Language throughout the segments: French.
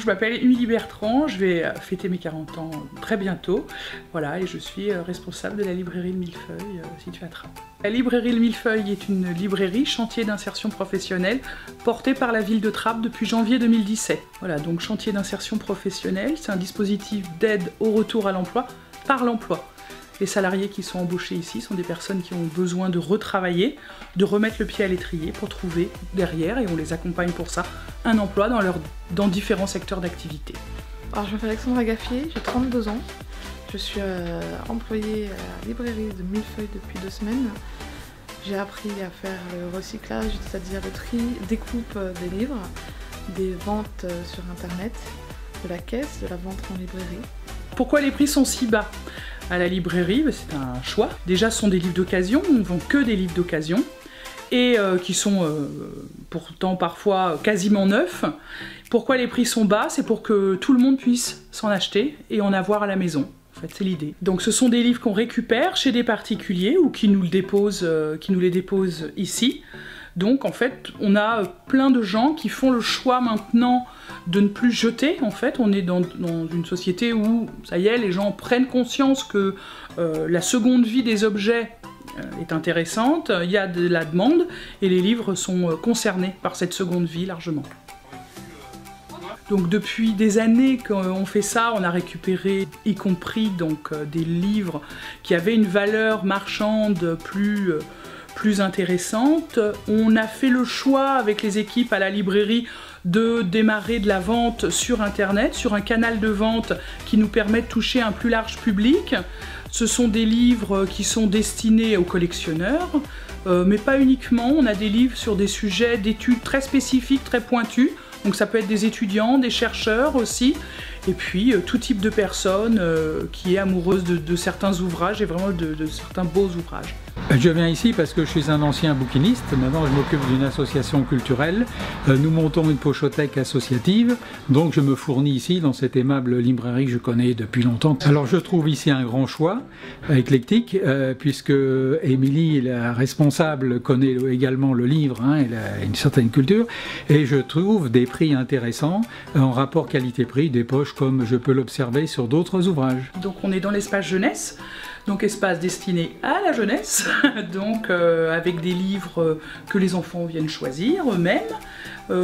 je m'appelle Émilie Bertrand, je vais fêter mes 40 ans très bientôt. Voilà, et je suis responsable de la librairie Le Millefeuille située à Trappes. La librairie Le Millefeuille est une librairie chantier d'insertion professionnelle portée par la ville de Trappes depuis janvier 2017. Voilà, donc chantier d'insertion professionnelle, c'est un dispositif d'aide au retour à l'emploi par l'emploi. Les salariés qui sont embauchés ici sont des personnes qui ont besoin de retravailler, de remettre le pied à l'étrier pour trouver derrière, et on les accompagne pour ça, un emploi dans différents secteurs d'activité. Alors je m'appelle Alexandra Gaffier, j'ai 32 ans. Je suis employée à la librairie de Millefeuille depuis 2 semaines. J'ai appris à faire le recyclage, c'est-à-dire le tri, découpe des livres, des ventes sur internet, de la caisse, de la vente en librairie. Pourquoi les prix sont si bas à la librairie? C'est un choix. Déjà, ce sont des livres d'occasion, on ne vend que des livres d'occasion, et qui sont pourtant parfois quasiment neufs. Pourquoi les prix sont bas? C'est pour que tout le monde puisse s'en acheter et en avoir à la maison. En fait, c'est l'idée. Donc ce sont des livres qu'on récupère chez des particuliers ou qui nous les déposent ici. Donc en fait, on a plein de gens qui font le choix maintenant de ne plus jeter. En fait, on est dans une société où, ça y est, les gens prennent conscience que la seconde vie des objets est intéressante, il y a de la demande, et les livres sont concernés par cette seconde vie largement. Donc depuis des années qu'on fait ça, on a récupéré, y compris donc, des livres qui avaient une valeur marchande plus intéressante. On a fait le choix avec les équipes à la librairie de démarrer de la vente sur internet, sur un canal de vente qui nous permet de toucher un plus large public. Ce sont des livres qui sont destinés aux collectionneurs, mais pas uniquement. On a des livres sur des sujets d'études très spécifiques, très pointus. Donc ça peut être des étudiants, des chercheurs aussi, et puis tout type de personnes qui est amoureuse de certains ouvrages, et vraiment de certains beaux ouvrages. Je viens ici parce que je suis un ancien bouquiniste. Maintenant, je m'occupe d'une association culturelle. Nous montons une pochothèque associative. Donc, je me fournis ici dans cette aimable librairie que je connais depuis longtemps. Alors, je trouve ici un grand choix éclectique, puisque Émilie, la responsable, connaît également le livre. Elle a une certaine culture. Et je trouve des prix intéressants en rapport qualité-prix des poches, comme je peux l'observer sur d'autres ouvrages. Donc, on est dans l'espace jeunesse. Donc espace destiné à la jeunesse, donc avec des livres que les enfants viennent choisir eux-mêmes,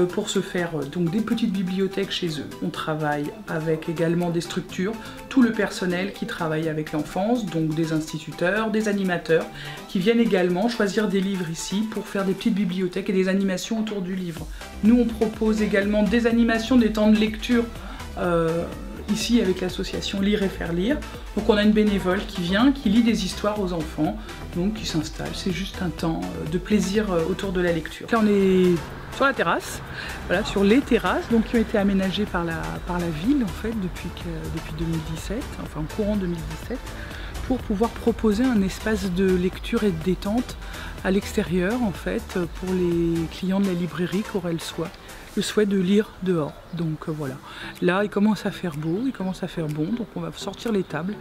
pour se faire donc des petites bibliothèques chez eux. On travaille avec également des structures, tout le personnel qui travaille avec l'enfance, donc des instituteurs, des animateurs, qui viennent également choisir des livres ici pour faire des petites bibliothèques et des animations autour du livre. Nous on propose également des animations, des temps de lecture, ici avec l'association Lire et Faire Lire. Donc on a une bénévole qui vient, qui lit des histoires aux enfants, donc qui s'installe. C'est juste un temps de plaisir autour de la lecture. Là on est sur la terrasse, voilà, sur les terrasses donc, qui ont été aménagées par la ville en fait depuis 2017, enfin courant 2017, pour pouvoir proposer un espace de lecture et de détente à l'extérieur en fait pour les clients de la librairie qui auraient le souhait de lire dehors. Donc voilà. Là il commence à faire beau, il commence à faire bon, donc on va sortir les tables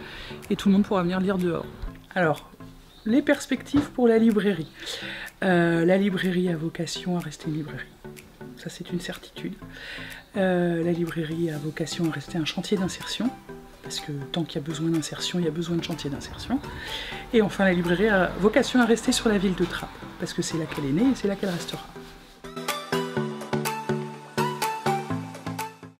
et tout le monde pourra venir lire dehors. Alors, les perspectives pour la librairie. La librairie a vocation à rester une librairie. Ça c'est une certitude. La librairie a vocation à rester un chantier d'insertion, parce que tant qu'il y a besoin d'insertion, il y a besoin de chantier d'insertion. Et enfin la librairie a vocation à rester sur la ville de Trappes, parce que c'est là qu'elle est née et c'est là qu'elle restera.